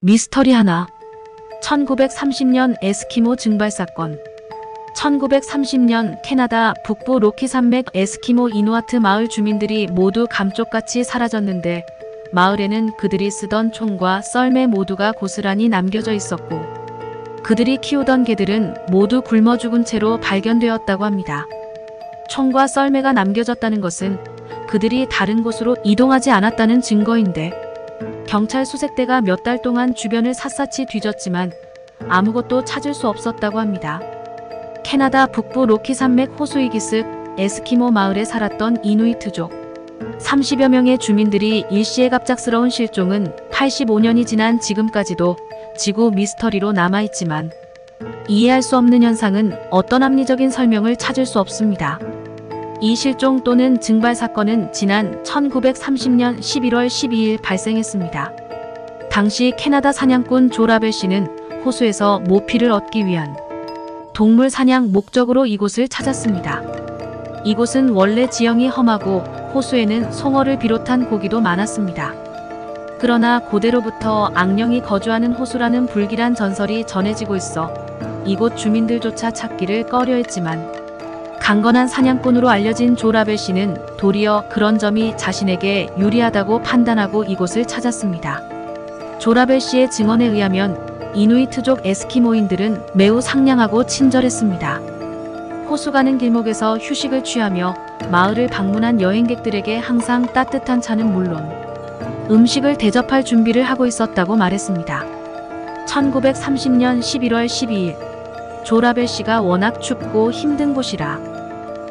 미스터리 하나. 1930년 에스키모 증발 사건. 1930년 캐나다 북부 로키 산맥 에스키모 이누아트 마을 주민들이 모두 감쪽같이 사라졌는데 마을에는 그들이 쓰던 총과 썰매 모두가 고스란히 남겨져 있었고 그들이 키우던 개들은 모두 굶어 죽은 채로 발견되었다고 합니다. 총과 썰매가 남겨졌다는 것은 그들이 다른 곳으로 이동하지 않았다는 증거인데 경찰 수색대가 몇 달 동안 주변을 샅샅이 뒤졌지만 아무것도 찾을 수 없었다고 합니다. 캐나다 북부 로키 산맥 호수이기스 에스키모 마을에 살았던 이누이트족 30여 명의 주민들이 일시의 갑작스러운 실종은 85년이 지난 지금까지도 지구 미스터리로 남아있지만 이해할 수 없는 현상은 어떤 합리적인 설명을 찾을 수 없습니다. 이 실종 또는 증발 사건은 지난 1930년 11월 12일 발생했습니다. 당시 캐나다 사냥꾼 조라벨 씨는 호수에서 모피를 얻기 위한 동물 사냥 목적으로 이곳을 찾았습니다. 이곳은 원래 지형이 험하고 호수에는 송어를 비롯한 고기도 많았습니다. 그러나 고대로부터 악령이 거주하는 호수라는 불길한 전설이 전해지고 있어 이곳 주민들조차 찾기를 꺼려했지만 강건한 사냥꾼으로 알려진 조라벨 씨는 도리어 그런 점이 자신에게 유리하다고 판단하고 이곳을 찾았습니다. 조라벨 씨의 증언에 의하면 이누이트족 에스키모인들은 매우 상냥하고 친절했습니다. 호수 가는 길목에서 휴식을 취하며 마을을 방문한 여행객들에게 항상 따뜻한 차는 물론 음식을 대접할 준비를 하고 있었다고 말했습니다. 1930년 11월 12일 조라벨 씨가 워낙 춥고 힘든 곳이라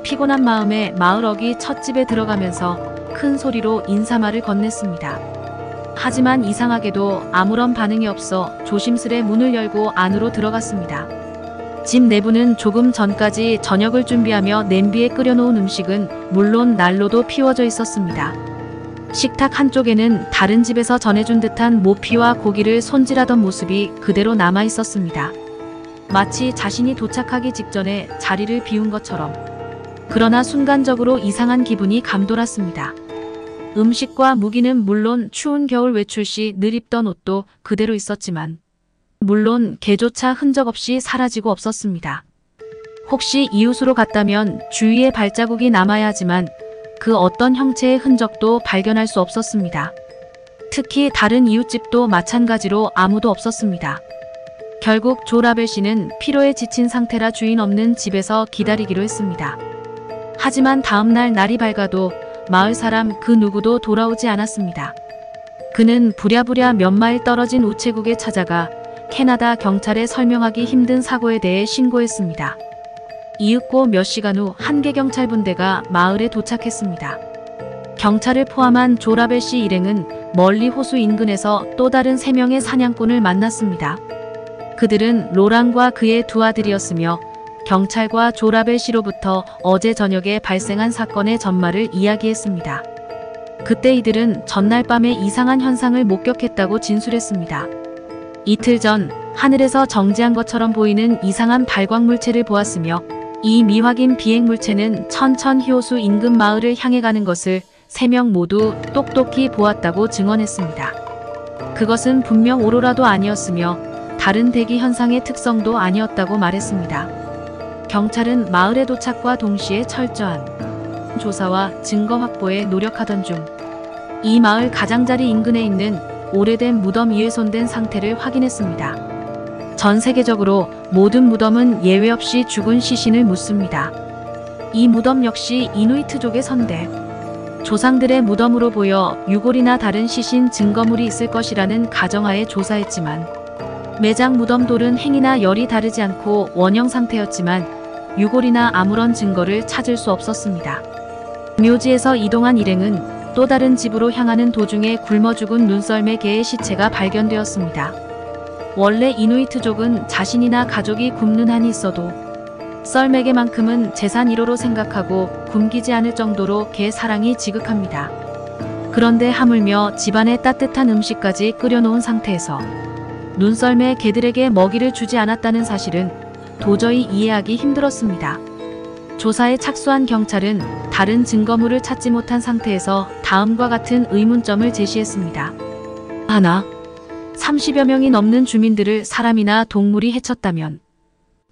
피곤한 마음에 마을 어귀 찻집에 들어가면서 큰 소리로 인사말을 건넸습니다. 하지만 이상하게도 아무런 반응이 없어 조심스레 문을 열고 안으로 들어갔습니다. 집 내부는 조금 전까지 저녁을 준비하며 냄비에 끓여놓은 음식은 물론 난로도 피워져 있었습니다. 식탁 한쪽에는 다른 집에서 전해준 듯한 모피와 고기를 손질하던 모습이 그대로 남아 있었습니다. 마치 자신이 도착하기 직전에 자리를 비운 것처럼. 그러나 순간적으로 이상한 기분이 감돌았습니다. 음식과 무기는 물론 추운 겨울 외출 시 늘 입던 옷도 그대로 있었지만 물론 개조차 흔적 없이 사라지고 없었습니다. 혹시 이웃으로 갔다면 주위에 발자국이 남아야 하지만 그 어떤 형체의 흔적도 발견할 수 없었습니다. 특히 다른 이웃집도 마찬가지로 아무도 없었습니다. 결국 조라벨 씨는 피로에 지친 상태라 주인 없는 집에서 기다리기로 했습니다. 하지만 다음날 날이 밝아도 마을 사람 그 누구도 돌아오지 않았습니다. 그는 부랴부랴 몇 마일 떨어진 우체국에 찾아가 캐나다 경찰에 설명하기 힘든 사고에 대해 신고했습니다. 이윽고 몇 시간 후 한 개 경찰 분대가 마을에 도착했습니다. 경찰을 포함한 조라벨 씨 일행은 멀리 호수 인근에서 또 다른 3명의 사냥꾼을 만났습니다. 그들은 로랑과 그의 두 아들이었으며 경찰과 조라벨 씨로부터 어제 저녁에 발생한 사건의 전말을 이야기했습니다. 그때 이들은 전날 밤에 이상한 현상을 목격했다고 진술했습니다. 이틀 전 하늘에서 정지한 것처럼 보이는 이상한 발광물체를 보았으며 이 미확인 비행물체는 천천히 호수 인근 마을을 향해 가는 것을 3명 모두 똑똑히 보았다고 증언했습니다. 그것은 분명 오로라도 아니었으며 다른 대기 현상의 특성도 아니었다고 말했습니다. 경찰은 마을에 도착과 동시에 철저한 조사와 증거 확보에 노력하던 중 이 마을 가장자리 인근에 있는 오래된 무덤 위에 손댄 상태를 확인했습니다. 전 세계적으로 모든 무덤은 예외 없이 죽은 시신을 묻습니다. 이 무덤 역시 이누이트족의 선대 조상들의 무덤으로 보여 유골이나 다른 시신 증거물이 있을 것이라는 가정하에 조사했지만 매장 무덤 돌은 행이나 열이 다르지 않고 원형 상태였지만 유골이나 아무런 증거를 찾을 수 없었습니다. 묘지에서 이동한 일행은 또 다른 집으로 향하는 도중에 굶어 죽은 눈썰매 개의 시체가 발견되었습니다. 원래 이누이트족은 자신이나 가족이 굶는 한이 있어도 썰매개만큼은 재산 1호로 생각하고 굶기지 않을 정도로 개 사랑이 지극합니다. 그런데 하물며 집안에 따뜻한 음식까지 끓여놓은 상태에서 눈썰매 개들에게 먹이를 주지 않았다는 사실은 도저히 이해하기 힘들었습니다. 조사에 착수한 경찰은 다른 증거물을 찾지 못한 상태에서 다음과 같은 의문점을 제시했습니다. 하나, 30여 명이 넘는 주민들을 사람이나 동물이 해쳤다면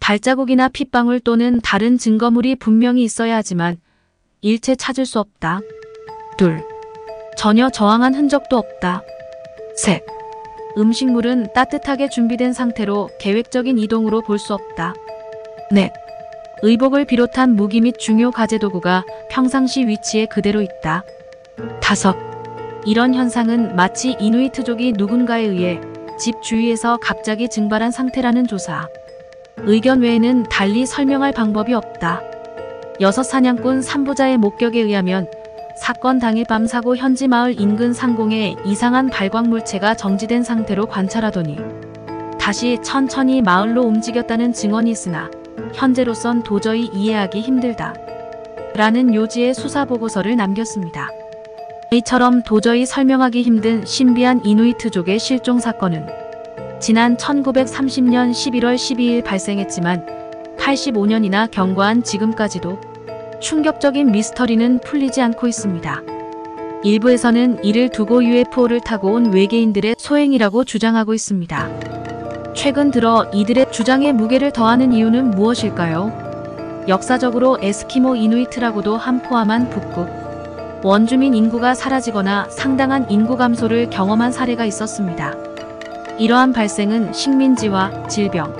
발자국이나 핏방울 또는 다른 증거물이 분명히 있어야 하지만 일체 찾을 수 없다. 둘. 전혀 저항한 흔적도 없다. 셋. 음식물은 따뜻하게 준비된 상태로 계획적인 이동으로 볼 수 없다. 넷. 의복을 비롯한 무기 및 중요 가재도구가 평상시 위치에 그대로 있다. 다섯. 이런 현상은 마치 이누이트족이 누군가에 의해 집 주위에서 갑자기 증발한 상태라는 조사. 의견 외에는 달리 설명할 방법이 없다. 여섯. 사냥꾼 3부자의 목격에 의하면 사건 당일 밤 사고 현지 마을 인근 상공에 이상한 발광물체가 정지된 상태로 관찰하더니 다시 천천히 마을로 움직였다는 증언이 있으나 현재로선 도저히 이해하기 힘들다. 라는 요지의 수사보고서를 남겼습니다. 이처럼 도저히 설명하기 힘든 신비한 이누이트족의 실종 사건은 지난 1930년 11월 12일 발생했지만 85년이나 경과한 지금까지도 충격적인 미스터리는 풀리지 않고 있습니다. 일부에서는 이를 두고 UFO를 타고 온 외계인들의 소행이라고 주장하고 있습니다. 최근 들어 이들의 주장에 무게를 더하는 이유는 무엇일까요? 역사적으로 에스키모 이누이트라고도 포함한 북극 원주민 인구가 사라지거나 상당한 인구 감소를 경험한 사례가 있었습니다. 이러한 발생은 식민지와 질병,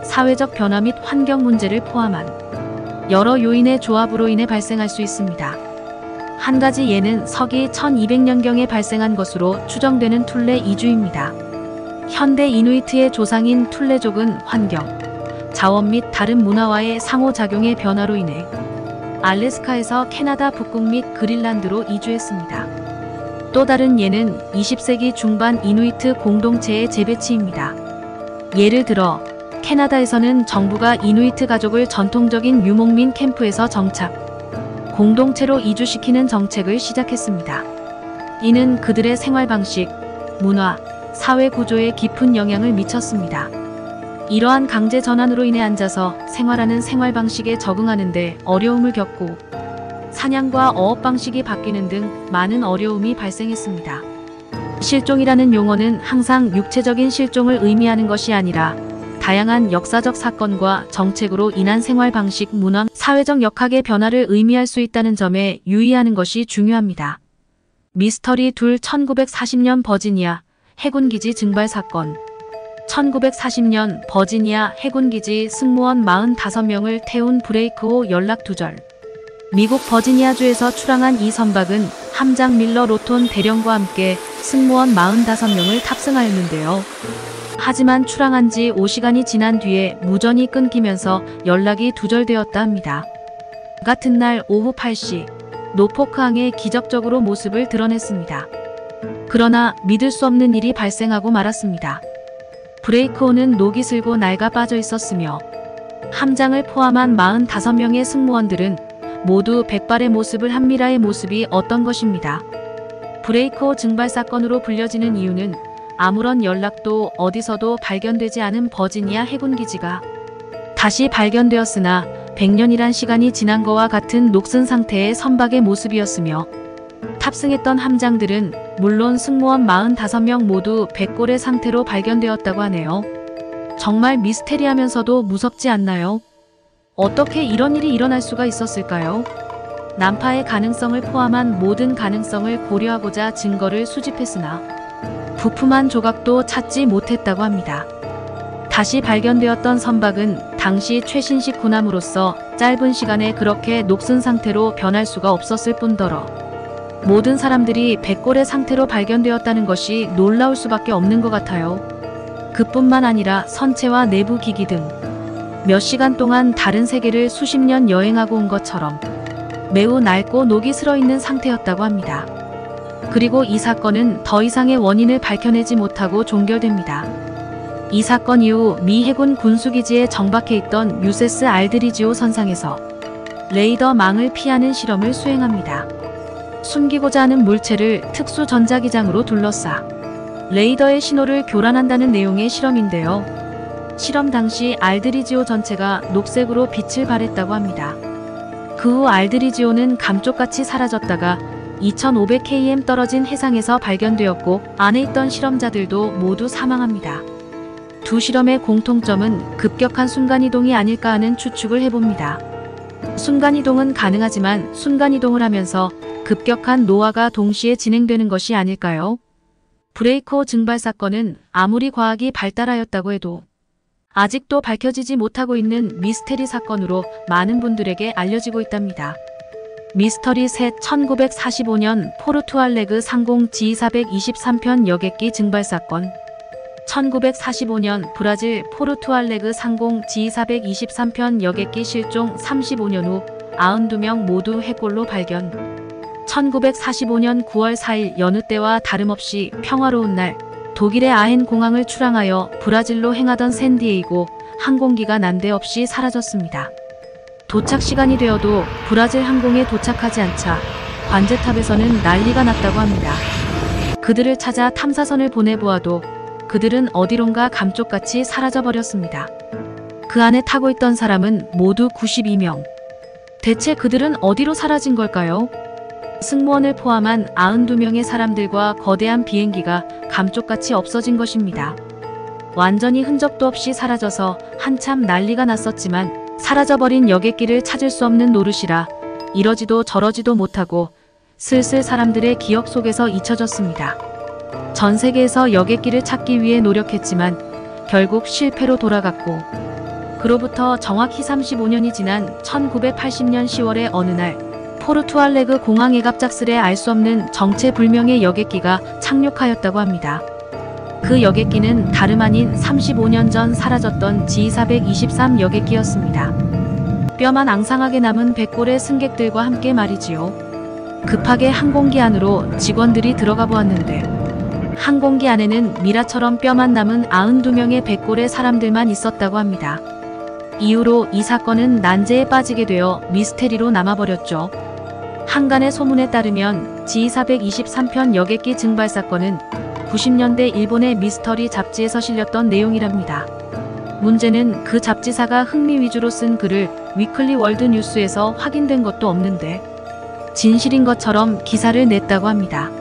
사회적 변화 및 환경 문제를 포함한 여러 요인의 조합으로 인해 발생할 수 있습니다. 한 가지 예는 서기 1200년경에 발생한 것으로 추정되는 툴레 이주입니다. 현대 이누이트의 조상인 툴레족은 환경, 자원 및 다른 문화와의 상호작용의 변화로 인해 알래스카에서 캐나다 북극 및 그린란드로 이주했습니다. 또 다른 예는 20세기 중반 이누이트 공동체의 재배치입니다. 예를 들어 캐나다에서는 정부가 이누이트 가족을 전통적인 유목민 캠프에서 정착, 공동체로 이주시키는 정책을 시작했습니다. 이는 그들의 생활 방식, 문화, 사회 구조에 깊은 영향을 미쳤습니다. 이러한 강제 전환으로 인해 앉아서 생활하는 생활 방식에 적응하는 데 어려움을 겪고 사냥과 어업 방식이 바뀌는 등 많은 어려움이 발생했습니다. 실종이라는 용어는 항상 육체적인 실종을 의미하는 것이 아니라 다양한 역사적 사건과 정책으로 인한 생활 방식, 문화, 사회적 역학의 변화를 의미할 수 있다는 점에 유의하는 것이 중요합니다. 미스터리 2 1940년 버지니아 해군기지 증발 사건. 1940년 버지니아 해군기지 승무원 45명을 태운 브레이크호 연락 두절. 미국 버지니아주에서 출항한 이 선박은 함장 밀러 로톤 대령과 함께 승무원 45명을 탑승하였는데요. 하지만 출항한 지 5시간이 지난 뒤에 무전이 끊기면서 연락이 두절되었다 합니다. 같은 날 오후 8시 노포크항에 기적적으로 모습을 드러냈습니다. 그러나 믿을 수 없는 일이 발생하고 말았습니다. 브레이크호는 녹이 슬고 낡아 빠져 있었으며 함장을 포함한 45명의 승무원들은 모두 백발의 모습을 한 미라의 모습이 어떤 것입니다. 브레이크호 증발 사건으로 불려지는 이유는 아무런 연락도 어디서도 발견되지 않은 버지니아 해군기지가 다시 발견되었으나 100년이란 시간이 지난 것과 같은 녹슨 상태의 선박의 모습이었으며 탑승했던 함장들은 물론 승무원 45명 모두 백골의 상태로 발견되었다고 하네요. 정말 미스테리하면서도 무섭지 않나요? 어떻게 이런 일이 일어날 수가 있었을까요? 난파의 가능성을 포함한 모든 가능성을 고려하고자 증거를 수집했으나 부품한 조각도 찾지 못했다고 합니다. 다시 발견되었던 선박은 당시 최신식 군함으로서 짧은 시간에 그렇게 녹슨 상태로 변할 수가 없었을 뿐더러 모든 사람들이 백골의 상태로 발견되었다는 것이 놀라울 수밖에 없는 것 같아요. 그뿐만 아니라 선체와 내부 기기 등 몇 시간 동안 다른 세계를 수십 년 여행하고 온 것처럼 매우 낡고 녹이 슬어있는 상태였다고 합니다. 그리고 이 사건은 더 이상의 원인을 밝혀내지 못하고 종결됩니다. 이 사건 이후 미 해군 군수기지에 정박해 있던 USS 알드리지오 선상에서 레이더망을 피하는 실험을 수행합니다. 숨기고자 하는 물체를 특수 전자기장으로 둘러싸 레이더의 신호를 교란한다는 내용의 실험인데요. 실험 당시 알드리지오 전체가 녹색으로 빛을 발했다고 합니다. 그 후 알드리지오는 감쪽같이 사라졌다가 2500km 떨어진 해상에서 발견되었고 안에 있던 실험자들도 모두 사망합니다. 두 실험의 공통점은 급격한 순간이동이 아닐까 하는 추측을 해봅니다. 순간이동은 가능하지만 순간이동을 하면서 급격한 노화가 동시에 진행되는 것이 아닐까요? 브레이크호 증발 사건은 아무리 과학이 발달하였다고 해도 아직도 밝혀지지 못하고 있는 미스테리 사건으로 많은 분들에게 알려지고 있답니다. 미스터리 셋 1945년 포르투알레그 상공 G423편 여객기 증발 사건 1945년 브라질 포르투알레그 상공 G423편 여객기 실종 35년 후 92명 모두 해골로 발견 1945년 9월 4일 여느 때와 다름없이 평화로운 날 독일의 아헨 공항을 출항하여 브라질로 행하던 샌디에이고 항공기가 난데없이 사라졌습니다. 도착 시간이 되어도 브라질 항공에 도착하지 않자 관제탑에서는 난리가 났다고 합니다. 그들을 찾아 탐사선을 보내보아도 그들은 어디론가 감쪽같이 사라져버렸습니다. 그 안에 타고 있던 사람은 모두 92명. 대체 그들은 어디로 사라진 걸까요? 승무원을 포함한 92명의 사람들과 거대한 비행기가 감쪽같이 없어진 것입니다. 완전히 흔적도 없이 사라져서 한참 난리가 났었지만 사라져버린 여객기를 찾을 수 없는 노릇이라 이러지도 저러지도 못하고 슬슬 사람들의 기억 속에서 잊혀졌습니다. 전 세계에서 여객기를 찾기 위해 노력했지만 결국 실패로 돌아갔고 그로부터 정확히 35년이 지난 1980년 10월의 어느 날 포르투알레그 공항에 갑작스레 알 수 없는 정체불명의 여객기가 착륙하였다고 합니다. 그 여객기는 다름 아닌 35년 전 사라졌던 G423 여객기였습니다. 뼈만 앙상하게 남은 백골의 승객들과 함께 말이지요. 급하게 항공기 안으로 직원들이 들어가 보았는데 항공기 안에는 미라처럼 뼈만 남은 92명의 백골의 사람들만 있었다고 합니다. 이후로 이 사건은 난제에 빠지게 되어 미스테리로 남아버렸죠. 한간의 소문에 따르면 G423편 여객기 증발 사건은 90년대 일본의 미스터리 잡지에서 실렸던 내용이랍니다. 문제는 그 잡지사가 흥미 위주로 쓴 글을 위클리 월드 뉴스에서 확인된 것도 없는데 진실인 것처럼 기사를 냈다고 합니다.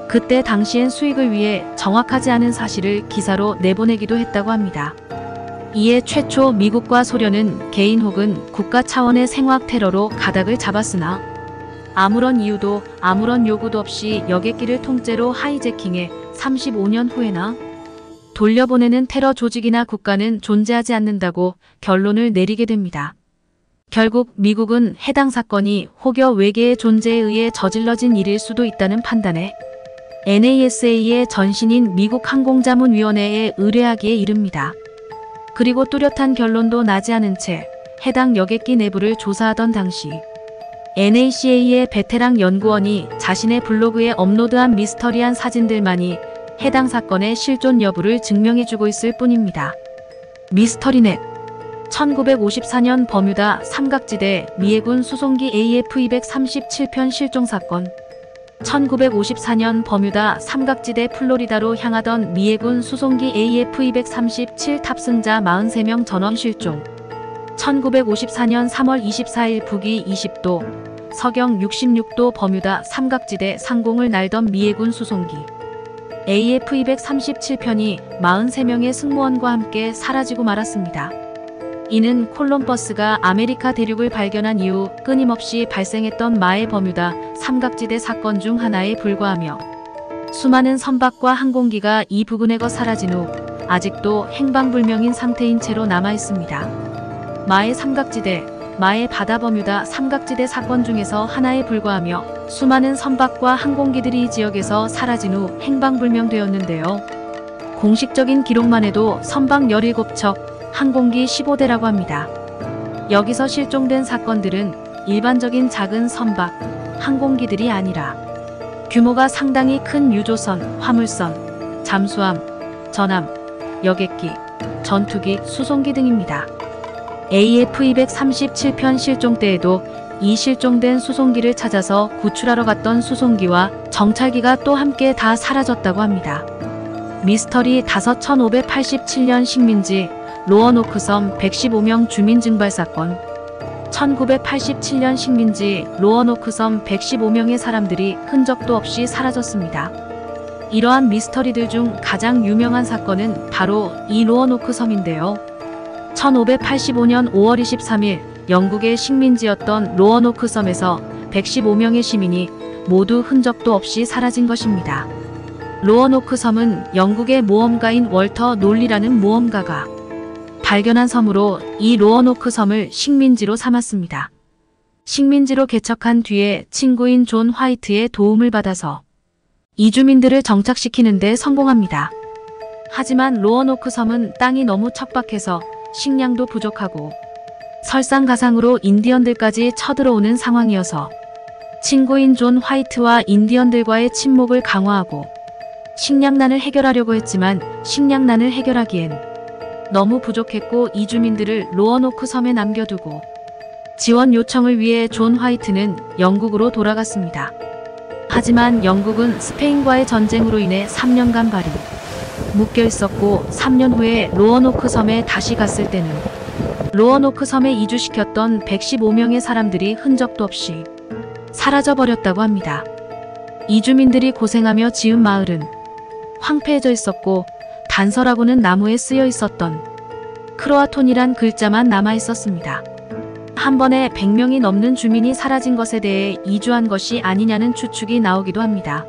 그때 당시엔 수익을 위해 정확하지 않은 사실을 기사로 내보내기도 했다고 합니다. 이에 최초 미국과 소련은 개인 혹은 국가 차원의 생화학 테러로 가닥을 잡았으나 아무런 이유도 아무런 요구도 없이 여객기를 통째로 하이제킹해 35년 후에나 돌려보내는 테러 조직이나 국가는 존재하지 않는다고 결론을 내리게 됩니다. 결국 미국은 해당 사건이 혹여 외계의 존재에 의해 저질러진 일일 수도 있다는 판단에 NASA의 전신인 미국 항공자문위원회에 의뢰하기에 이릅니다. 그리고 뚜렷한 결론도 나지 않은 채 해당 여객기 내부를 조사하던 당시 NACA의 베테랑 연구원이 자신의 블로그에 업로드한 미스터리한 사진들만이 해당 사건의 실존 여부를 증명해주고 있을 뿐입니다. 미스터리넷 1954년 버뮤다 삼각지대 미해군 수송기 AF-237편 실종 사건 1954년 버뮤다 삼각지대 플로리다로 향하던 미해군 수송기 AF-237 탑승자 43명 전원 실종 1954년 3월 24일 북위 20도, 서경 66도 버뮤다 삼각지대 상공을 날던 미해군 수송기 AF-237편이 43명의 승무원과 함께 사라지고 말았습니다. 이는 콜럼버스가 아메리카 대륙을 발견한 이후 끊임없이 발생했던 마의 버뮤다 삼각지대 사건 중 하나에 불과하며 수많은 선박과 항공기가 이 부근에거 사라진 후 아직도 행방불명인 상태인 채로 남아있습니다. 마의 삼각지대, 마의 바다 버뮤다 삼각지대 사건 중에서 하나에 불과하며 수많은 선박과 항공기들이 이 지역에서 사라진 후 행방불명되었는데요. 공식적인 기록만 해도 선박 17척, 항공기 15대라고 합니다. 여기서 실종된 사건들은 일반적인 작은 선박, 항공기들이 아니라 규모가 상당히 큰 유조선, 화물선, 잠수함, 전함, 여객기, 전투기, 수송기 등입니다. AF-237편 실종 때에도 이 실종된 수송기를 찾아서 구출하러 갔던 수송기와 정찰기가 또 함께 다 사라졌다고 합니다. 미스터리 5 1587년 식민지 로어노크 섬 115명 주민 증발 사건 1987년 식민지 로어노크 섬 115명의 사람들이 흔적도 없이 사라졌습니다. 이러한 미스터리들 중 가장 유명한 사건은 바로 이 로어노크 섬인데요. 1585년 5월 23일 영국의 식민지였던 로어노크 섬에서 115명의 시민이 모두 흔적도 없이 사라진 것입니다. 로어노크 섬은 영국의 모험가인 월터 놀리라는 모험가가 발견한 섬으로 이 로어노크 섬을 식민지로 삼았습니다. 식민지로 개척한 뒤에 친구인 존 화이트의 도움을 받아서 이주민들을 정착시키는 데 성공합니다. 하지만 로어노크 섬은 땅이 너무 척박해서 식량도 부족하고 설상가상으로 인디언들까지 쳐들어오는 상황이어서 친구인 존 화이트와 인디언들과의 친목을 강화하고 식량난을 해결하려고 했지만 식량난을 해결하기엔 너무 부족했고 이주민들을 로어노크 섬에 남겨두고 지원 요청을 위해 존 화이트는 영국으로 돌아갔습니다. 하지만 영국은 스페인과의 전쟁으로 인해 3년간 발이 묶여 있었고 3년 후에 로어노크 섬에 다시 갔을 때는 로어노크 섬에 이주시켰던 115명의 사람들이 흔적도 없이 사라져버렸다고 합니다. 이주민들이 고생하며 지은 마을은 황폐해져 있었고 단서라고는 나무에 쓰여 있었던 크로아톤이란 글자만 남아 있었습니다. 한 번에 100명이 넘는 주민이 사라진 것에 대해 이주한 것이 아니냐는 추측이 나오기도 합니다.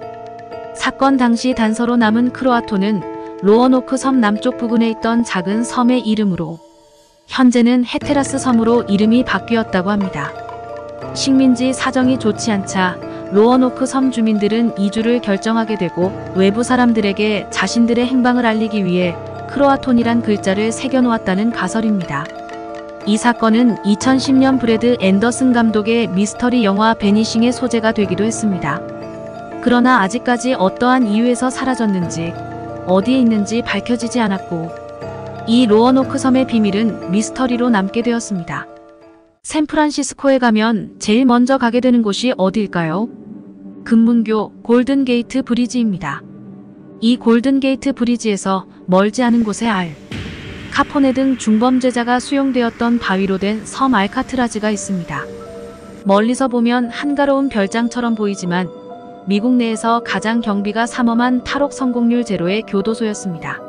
사건 당시 단서로 남은 크로아톤은 로어노크 섬 남쪽 부근에 있던 작은 섬의 이름으로 현재는 헤테라스 섬으로 이름이 바뀌었다고 합니다. 식민지 사정이 좋지 않자 로어노크 섬 주민들은 이주를 결정하게 되고 외부 사람들에게 자신들의 행방을 알리기 위해 크로아톤이란 글자를 새겨놓았다는 가설입니다. 이 사건은 2010년 브래드 앤더슨 감독의 미스터리 영화 베니싱의 소재가 되기도 했습니다. 그러나 아직까지 어떠한 이유에서 사라졌는지 어디에 있는지 밝혀지지 않았고 이 로어노크 섬의 비밀은 미스터리로 남게 되었습니다. 샌프란시스코에 가면 제일 먼저 가게 되는 곳이 어디일까요? 금문교 골든게이트 브리지입니다. 이 골든게이트 브리지에서 멀지 않은 곳에 카포네 등 중범죄자가 수용되었던 바위로 된 섬 알카트라즈가 있습니다. 멀리서 보면 한가로운 별장처럼 보이지만 미국 내에서 가장 경비가 삼엄한 탈옥 성공률 제로의 교도소였습니다.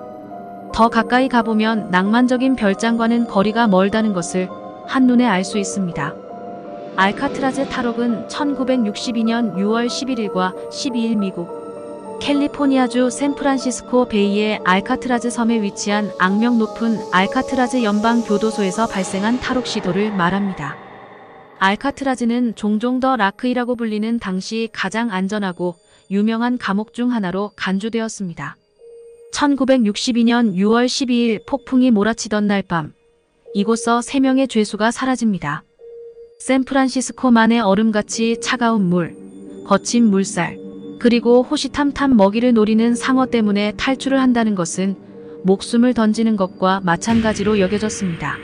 더 가까이 가보면 낭만적인 별장과는 거리가 멀다는 것을 한눈에 알 수 있습니다. 알카트라즈 탈옥은 1962년 6월 11일과 12일 미국 캘리포니아주 샌프란시스코 베이의 알카트라즈 섬에 위치한 악명 높은 알카트라즈 연방교도소에서 발생한 탈옥 시도를 말합니다. 알카트라즈는 종종 더 라크이라고 불리는 당시 가장 안전하고 유명한 감옥 중 하나로 간주되었습니다. 1962년 6월 12일 폭풍이 몰아치던 날 밤 이곳서 3명의 죄수가 사라집니다. 샌프란시스코만의 얼음같이 차가운 물, 거친 물살, 그리고 호시탐탐 먹이를 노리는 상어 때문에 탈출을 한다는 것은 목숨을 던지는 것과 마찬가지로 여겨졌습니다.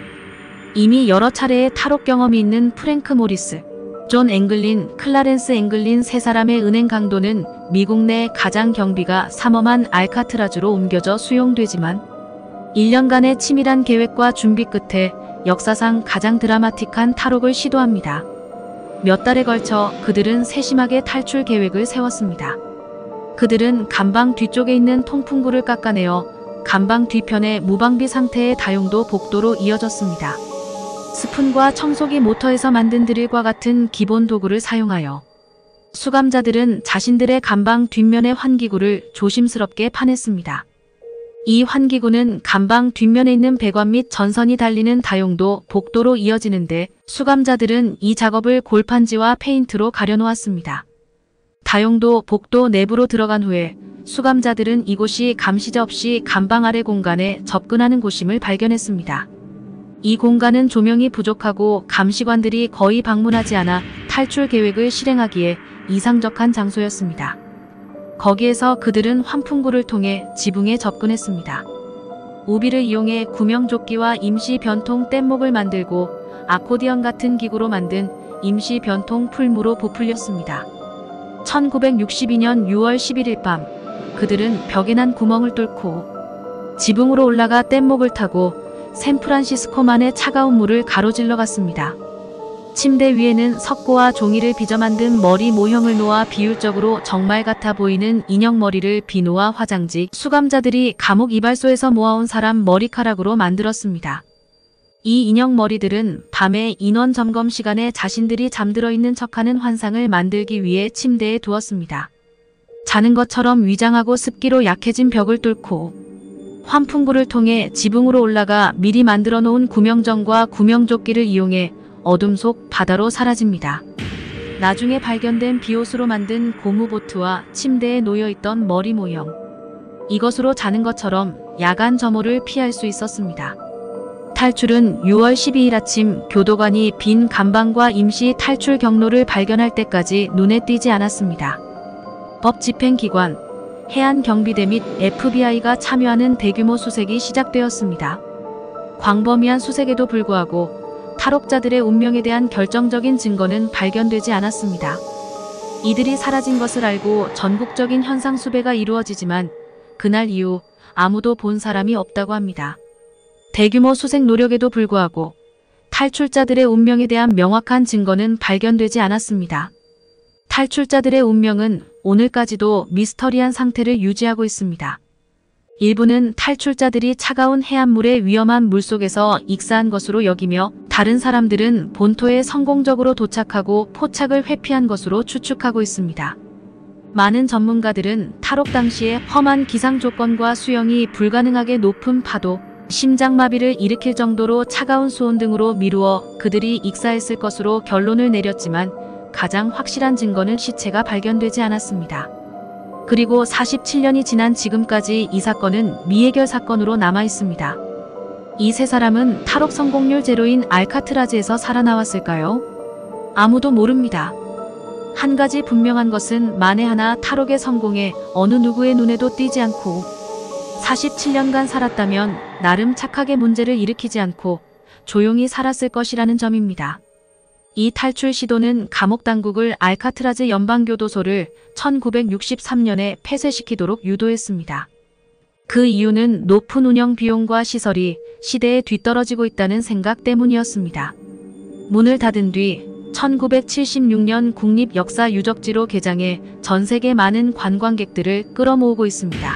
이미 여러 차례의 탈옥 경험이 있는 프랭크 모리스, 존 앵글린, 클라렌스 앵글린 세 사람의 은행 강도는 미국 내 가장 경비가 삼엄한 알카트라즈로 옮겨져 수용되지만 1년간의 치밀한 계획과 준비 끝에 역사상 가장 드라마틱한 탈옥을 시도합니다. 몇 달에 걸쳐 그들은 세심하게 탈출 계획을 세웠습니다. 그들은 감방 뒤쪽에 있는 통풍구를 깎아내어 감방 뒤편의 무방비 상태의 다용도 복도로 이어졌습니다. 스푼과 청소기 모터에서 만든 드릴과 같은 기본 도구를 사용하여 수감자들은 자신들의 감방 뒷면의 환기구를 조심스럽게 파냈습니다. 이 환기구는 감방 뒷면에 있는 배관 및 전선이 달리는 다용도 복도로 이어지는데 수감자들은 이 작업을 골판지와 페인트로 가려놓았습니다. 다용도 복도 내부로 들어간 후에 수감자들은 이곳이 감시자 없이 감방 아래 공간에 접근하는 곳임을 발견했습니다. 이 공간은 조명이 부족하고 감시관들이 거의 방문하지 않아 탈출 계획을 실행하기에 이상적한 장소였습니다. 거기에서 그들은 환풍구를 통해 지붕에 접근했습니다. 우비를 이용해 구명조끼와 임시 변통 뗏목을 만들고 아코디언 같은 기구로 만든 임시 변통 풀무로 부풀렸습니다. 1962년 6월 11일 밤 그들은 벽에 난 구멍을 뚫고 지붕으로 올라가 뗏목을 타고 샌프란시스코만의 차가운 물을 가로질러 갔습니다. 침대 위에는 석고와 종이를 빚어 만든 머리 모형을 놓아 비율적으로 정말 같아 보이는 인형 머리를 비누와 화장지, 수감자들이 감옥 이발소에서 모아온 사람 머리카락으로 만들었습니다. 이 인형 머리들은 밤에 인원 점검 시간에 자신들이 잠들어 있는 척하는 환상을 만들기 위해 침대에 두었습니다. 자는 것처럼 위장하고 습기로 약해진 벽을 뚫고 환풍구를 통해 지붕으로 올라가 미리 만들어 놓은 구명정과 구명조끼를 이용해 어둠 속 바다로 사라집니다. 나중에 발견된 비옷으로 만든 고무보트와 침대에 놓여있던 머리 모형. 이것으로 자는 것처럼 야간 점호를 피할 수 있었습니다. 탈출은 6월 12일 아침 교도관이 빈 감방과 임시 탈출 경로를 발견할 때까지 눈에 띄지 않았습니다. 법집행기관, 해안경비대 및 FBI가 참여하는 대규모 수색이 시작되었습니다. 광범위한 수색에도 불구하고 탈옥자들의 운명에 대한 결정적인 증거는 발견되지 않았습니다. 이들이 사라진 것을 알고 전국적인 현상 수배가 이루어지지만 그날 이후 아무도 본 사람이 없다고 합니다. 대규모 수색 노력에도 불구하고 탈출자들의 운명에 대한 명확한 증거는 발견되지 않았습니다. 탈출자들의 운명은 오늘까지도 미스터리한 상태를 유지하고 있습니다. 일부는 탈출자들이 차가운 해안물의 위험한 물속에서 익사한 것으로 여기며 다른 사람들은 본토에 성공적으로 도착하고 포착을 회피한 것으로 추측하고 있습니다. 많은 전문가들은 탈옥 당시의 험한 기상 조건과 수영이 불가능하게 높은 파도, 심장마비를 일으킬 정도로 차가운 수온 등으로 미루어 그들이 익사했을 것으로 결론을 내렸지만 가장 확실한 증거는 시체가 발견되지 않았습니다. 그리고 47년이 지난 지금까지 이 사건은 미해결 사건으로 남아 있습니다. 이 세 사람은 탈옥 성공률 제로인 알카트라즈에서 살아나왔을까요? 아무도 모릅니다. 한 가지 분명한 것은 만에 하나 탈옥의 성공에 어느 누구의 눈에도 띄지 않고 47년간 살았다면 나름 착하게 문제를 일으키지 않고 조용히 살았을 것이라는 점입니다. 이 탈출 시도는 감옥 당국을 알카트라즈 연방교도소를 1963년에 폐쇄시키도록 유도했습니다. 그 이유는 높은 운영 비용과 시설이 시대에 뒤떨어지고 있다는 생각 때문이었습니다. 문을 닫은 뒤 1976년 국립역사유적지로 개장해 전 세계 많은 관광객들을 끌어모으고 있습니다.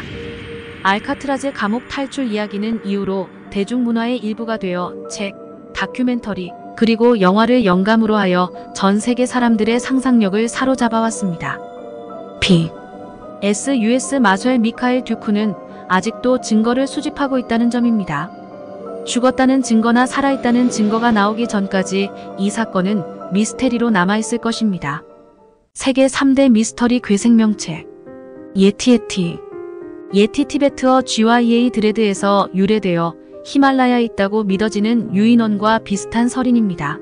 알카트라즈 감옥 탈출 이야기는 이후로 대중문화의 일부가 되어 책, 다큐멘터리, 그리고 영화를 영감으로 하여 전 세계 사람들의 상상력을 사로잡아왔습니다. US 마셜 미카엘 듀크는 아직도 증거를 수집하고 있다는 점입니다. 죽었다는 증거나 살아있다는 증거가 나오기 전까지 이 사건은 미스테리로 남아있을 것입니다. 세계 3대 미스터리 괴생명체 예티 티베트어 GYA 드레드에서 유래되어 히말라야에 있다고 믿어지는 유인원과 비슷한 설인입니다.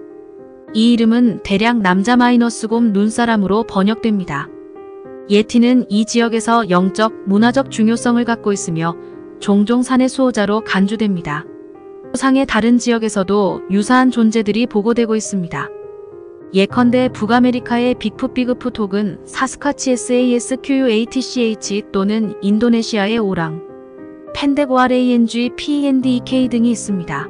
이 이름은 대략 남자 마이너스곰 눈사람으로 번역됩니다. 예티는 이 지역에서 영적, 문화적 중요성을 갖고 있으며 종종 산의 수호자로 간주됩니다. 상의 다른 지역에서도 유사한 존재들이 보고되고 있습니다. 예컨대 북아메리카의 빅풋 혹은 사스카치 SASQUATCH 또는 인도네시아의 오랑, 펜데고아레이NG PENDEK 등이 있습니다.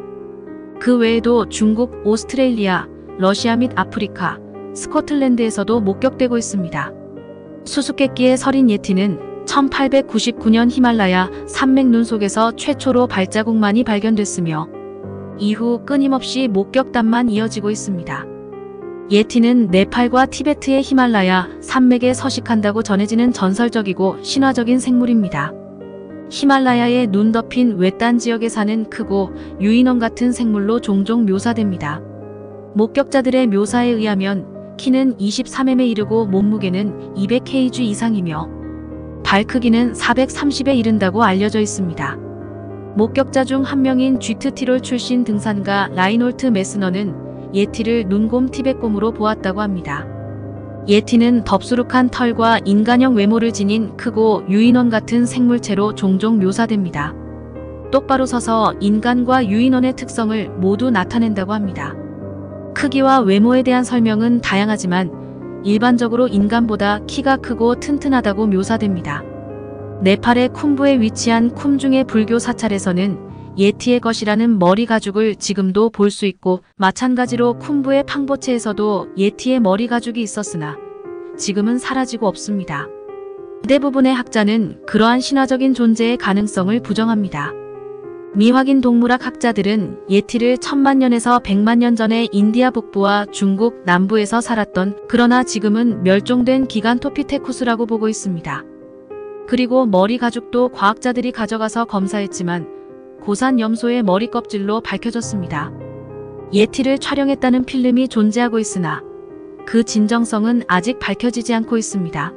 그 외에도 중국, 오스트레일리아, 러시아 및 아프리카, 스코틀랜드에서도 목격되고 있습니다. 수수께끼의 설인 예티는 1899년 히말라야 산맥 눈 속에서 최초로 발자국만이 발견됐으며 이후 끊임없이 목격담만 이어지고 있습니다. 예티는 네팔과 티베트의 히말라야 산맥에 서식한다고 전해지는 전설적이고 신화적인 생물입니다. 히말라야의 눈 덮인 외딴 지역에 사는 크고 유인원 같은 생물로 종종 묘사됩니다. 목격자들의 묘사에 의하면 키는 23m에 이르고 몸무게는 200kg 이상이며 발 크기는 430에 이른다고 알려져 있습니다. 목격자 중 한 명인 쥐트티롤 출신 등산가 라이놀트 메스너는 예티를 눈곰 티벳곰으로 보았다고 합니다. 예티는 덥수룩한 털과 인간형 외모를 지닌 크고 유인원 같은 생물체로 종종 묘사됩니다. 똑바로 서서 인간과 유인원의 특성을 모두 나타낸다고 합니다. 크기와 외모에 대한 설명은 다양하지만 일반적으로 인간보다 키가 크고 튼튼하다고 묘사됩니다. 네팔의 쿰부에 위치한 쿰중의 불교 사찰에서는 예티의 것이라는 머리 가죽을 지금도 볼 수 있고, 마찬가지로 쿤부의 팡보체에서도 예티의 머리 가죽이 있었으나 지금은 사라지고 없습니다. 대부분의 학자는 그러한 신화적인 존재의 가능성을 부정합니다. 미확인 동물학 학자들은 예티를 1000만년에서 100만년 전에 인디아 북부와 중국 남부에서 살았던, 그러나 지금은 멸종된 기간토피테쿠스라고 보고 있습니다. 그리고 머리 가죽도 과학자들이 가져가서 검사했지만 고산 염소의 머리 껍질로 밝혀졌습니다. 예티를 촬영했다는 필름이 존재하고 있으나 그 진정성은 아직 밝혀지지 않고 있습니다.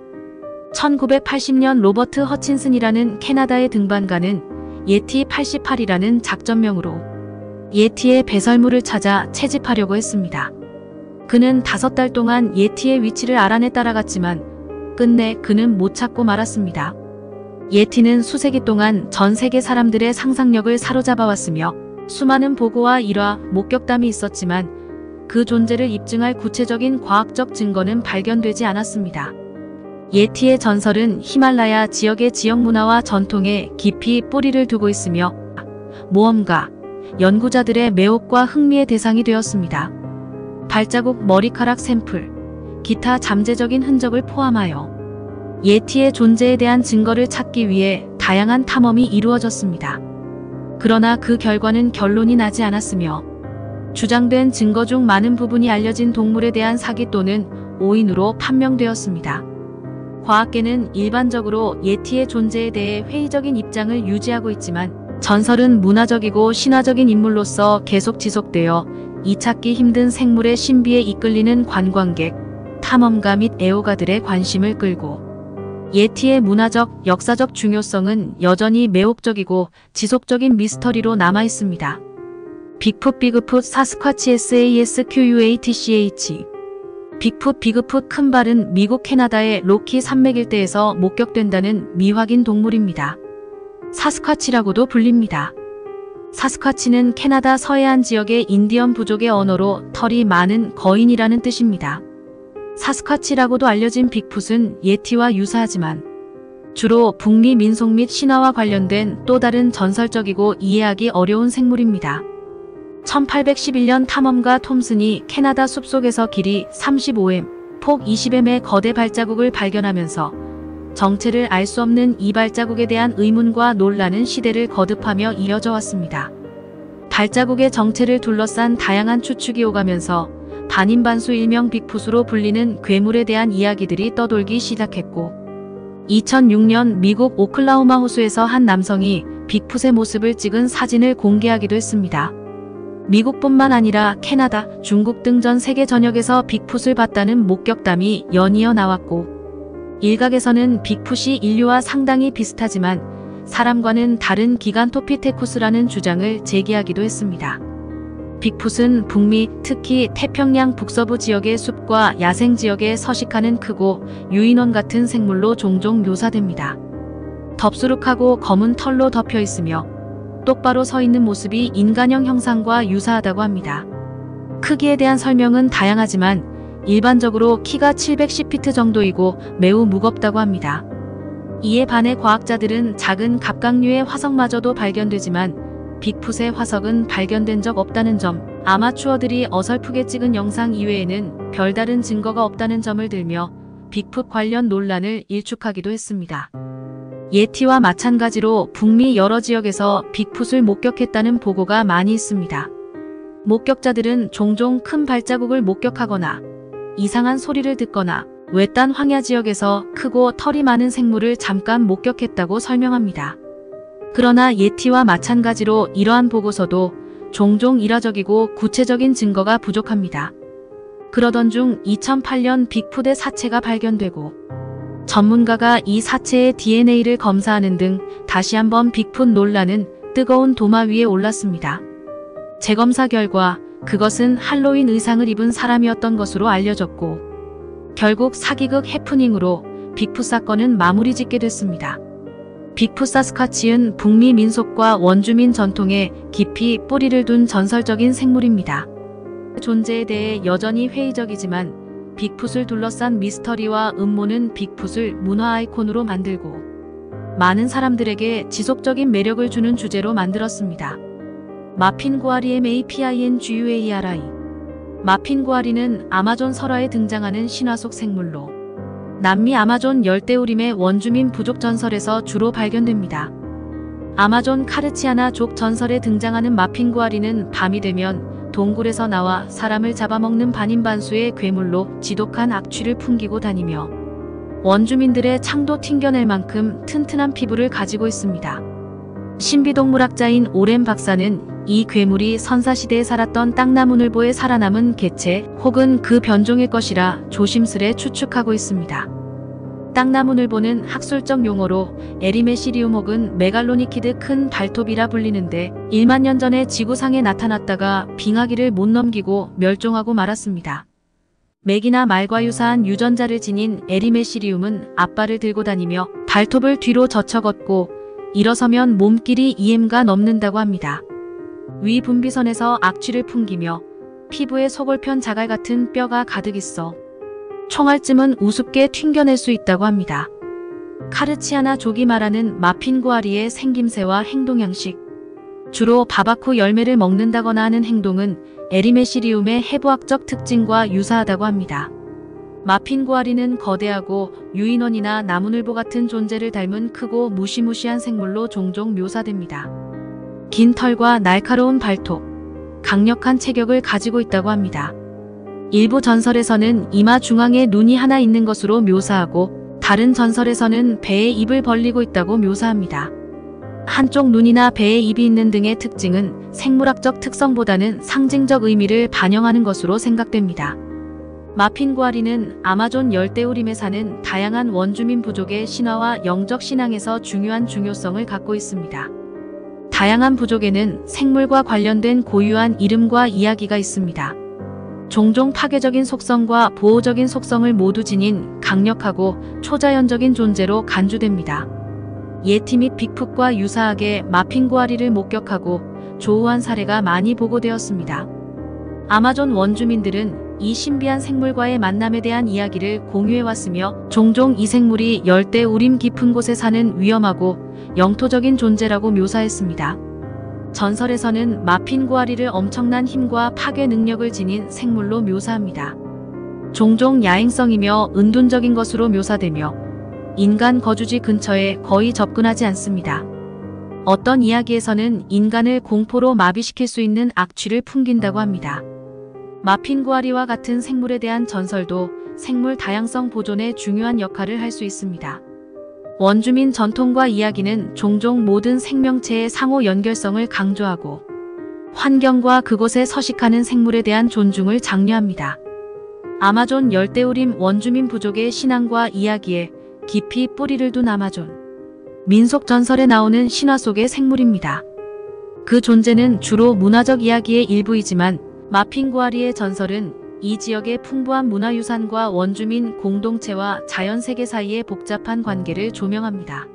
1980년 로버트 허친슨이라는 캐나다의 등반가는 예티 88이라는 작전명으로 예티의 배설물을 찾아 채집하려고 했습니다. 그는 5달 동안 예티의 위치를 알아내 따라갔지만 끝내 그는 못 찾고 말았습니다. 예티는 수세기 동안 전 세계 사람들의 상상력을 사로잡아왔으며 수많은 보고와 일화, 목격담이 있었지만 그 존재를 입증할 구체적인 과학적 증거는 발견되지 않았습니다. 예티의 전설은 히말라야 지역의 지역 문화와 전통에 깊이 뿌리를 두고 있으며 모험가, 연구자들의 매혹과 흥미의 대상이 되었습니다. 발자국, 머리카락 샘플, 기타 잠재적인 흔적을 포함하여 예티의 존재에 대한 증거를 찾기 위해 다양한 탐험이 이루어졌습니다. 그러나 그 결과는 결론이 나지 않았으며 주장된 증거 중 많은 부분이 알려진 동물에 대한 사기 또는 오인으로 판명되었습니다. 과학계는 일반적으로 예티의 존재에 대해 회의적인 입장을 유지하고 있지만 전설은 문화적이고 신화적인 인물로서 계속 지속되어 이 찾기 힘든 생물의 신비에 이끌리는 관광객, 탐험가 및 애호가들의 관심을 끌고 예티의 문화적, 역사적 중요성은 여전히 매혹적이고 지속적인 미스터리로 남아있습니다. 빅풋, 비그풋, 사스쿼치, SASQUATCH 빅풋, 비그풋, 큰 발은 미국 캐나다의 로키 산맥 일대에서 목격된다는 미확인 동물입니다. 사스쿼치라고도 불립니다. 사스쿼치는 캐나다 서해안 지역의 인디언 부족의 언어로 털이 많은 거인이라는 뜻입니다. 사스쿼치라고도 알려진 빅풋은 예티와 유사하지만 주로 북미 민속 및 신화와 관련된 또 다른 전설적이고 이해하기 어려운 생물입니다. 1811년 탐험가 톰슨이 캐나다 숲속에서 길이 35m, 폭 20m의 거대 발자국을 발견하면서 정체를 알 수 없는 이 발자국에 대한 의문과 논란은 시대를 거듭하며 이어져 왔습니다. 발자국의 정체를 둘러싼 다양한 추측이 오가면서 반인반수 일명 빅풋으로 불리는 괴물에 대한 이야기들이 떠돌기 시작했고 2006년 미국 오클라호마 호수에서 한 남성이 빅풋의 모습을 찍은 사진을 공개하기도 했습니다. 미국뿐만 아니라 캐나다, 중국 등 전 세계 전역에서 빅풋을 봤다는 목격담이 연이어 나왔고 일각에서는 빅풋이 인류와 상당히 비슷하지만 사람과는 다른 기간토피테쿠스라는 주장을 제기하기도 했습니다. 빅풋은 북미, 특히 태평양 북서부 지역의 숲과 야생 지역에 서식하는 크고 유인원 같은 생물로 종종 묘사됩니다. 덥수룩하고 검은 털로 덮여 있으며 똑바로 서 있는 모습이 인간형 형상과 유사하다고 합니다. 크기에 대한 설명은 다양하지만 일반적으로 키가 710피트 정도이고 매우 무겁다고 합니다. 이에 반해 과학자들은 작은 갑각류의 화석마저도 발견되지만 빅풋의 화석은 발견된 적 없다는 점, 아마추어들이 어설프게 찍은 영상 이외에는 별다른 증거가 없다는 점을 들며 빅풋 관련 논란을 일축하기도 했습니다. 예티와 마찬가지로 북미 여러 지역에서 빅풋을 목격했다는 보고가 많이 있습니다. 목격자들은 종종 큰 발자국을 목격하거나 이상한 소리를 듣거나 외딴 황야 지역에서 크고 털이 많은 생물을 잠깐 목격했다고 설명합니다. 그러나 예티와 마찬가지로 이러한 보고서도 종종 일화적이고 구체적인 증거가 부족합니다. 그러던 중 2008년 빅풋의 사체가 발견되고 전문가가 이 사체의 DNA를 검사하는 등 다시 한번 빅풋 논란은 뜨거운 도마 위에 올랐습니다. 재검사 결과 그것은 할로윈 의상을 입은 사람이었던 것으로 알려졌고 결국 사기극 해프닝으로 빅풋 사건은 마무리 짓게 됐습니다. 빅풋 사스쿼치는 북미 민속과 원주민 전통에 깊이 뿌리를 둔 전설적인 생물입니다. 존재에 대해 여전히 회의적이지만 빅풋을 둘러싼 미스터리와 음모는 빅풋을 문화 아이콘으로 만들고 많은 사람들에게 지속적인 매력을 주는 주제로 만들었습니다. 마핀구아리 MAPINGUARI. 마핀구아리는 아마존 설화에 등장하는 신화 속 생물로 남미 아마존 열대우림의 원주민 부족 전설에서 주로 발견됩니다. 아마존 카르치아나족 전설에 등장하는 마핀구아리는 밤이 되면 동굴에서 나와 사람을 잡아먹는 반인반수의 괴물로 지독한 악취를 풍기고 다니며 원주민들의 창도 튕겨낼 만큼 튼튼한 피부를 가지고 있습니다. 신비동물학자인 오렌 박사는 이 괴물이 선사시대에 살았던 땅나무늘보에 살아남은 개체 혹은 그 변종일 것이라 조심스레 추측하고 있습니다. 땅나무늘보는 학술적 용어로 에리메시리움 혹은 메갈로니키드 큰 발톱이라 불리는데 1만 년 전에 지구상에 나타났다가 빙하기를 못 넘기고 멸종하고 말았습니다. 맥이나 말과 유사한 유전자를 지닌 에리메시리움은 앞발을 들고 다니며 발톱을 뒤로 젖혀 걷고 일어서면 몸길이 2m가 넘는다고 합니다. 위 분비선에서 악취를 풍기며 피부에 속을 편 자갈 같은 뼈가 가득 있어 총알쯤은 우습게 튕겨낼 수 있다고 합니다. 카르치아나족이 말하는 마핀구아리의 생김새와 행동 양식. 주로 바바쿠 열매를 먹는다거나 하는 행동은 에리메시리움의 해부학적 특징과 유사하다고 합니다. 마핀구아리는 거대하고 유인원이나 나무늘보 같은 존재를 닮은 크고 무시무시한 생물로 종종 묘사됩니다. 긴 털과 날카로운 발톱, 강력한 체격을 가지고 있다고 합니다. 일부 전설에서는 이마 중앙에 눈이 하나 있는 것으로 묘사하고 다른 전설에서는 배에 입을 벌리고 있다고 묘사합니다. 한쪽 눈이나 배에 입이 있는 등의 특징은 생물학적 특성보다는 상징적 의미를 반영하는 것으로 생각됩니다. 마핀구아리는 아마존 열대우림에 사는 다양한 원주민 부족의 신화와 영적 신앙에서 중요한 중요성을 갖고 있습니다. 다양한 부족에는 생물과 관련된 고유한 이름과 이야기가 있습니다. 종종 파괴적인 속성과 보호적인 속성을 모두 지닌 강력하고 초자연적인 존재로 간주됩니다. 예티 및 빅풋과 유사하게 마핀구아리를 목격하고 조우한 사례가 많이 보고되었습니다. 아마존 원주민들은 이 신비한 생물과의 만남에 대한 이야기를 공유해왔으며 종종 이 생물이 열대우림 깊은 곳에 사는 위험하고 영토적인 존재라고 묘사했습니다. 전설에서는 마핀구아리를 엄청난 힘과 파괴 능력을 지닌 생물로 묘사합니다. 종종 야행성이며 은둔적인 것으로 묘사되며 인간 거주지 근처에 거의 접근하지 않습니다. 어떤 이야기에서는 인간을 공포로 마비시킬 수 있는 악취를 풍긴다고 합니다. 마핀구아리와 같은 생물에 대한 전설도 생물 다양성 보존에 중요한 역할을 할 수 있습니다. 원주민 전통과 이야기는 종종 모든 생명체의 상호 연결성을 강조하고 환경과 그곳에 서식하는 생물에 대한 존중을 장려합니다. 아마존 열대우림 원주민 부족의 신앙과 이야기에 깊이 뿌리를 둔 아마존 민속 전설에 나오는 신화 속의 생물입니다. 그 존재는 주로 문화적 이야기의 일부이지만 마핀구아리의 전설은 이 지역의 풍부한 문화유산과 원주민 공동체와 자연세계 사이의 복잡한 관계를 조명합니다.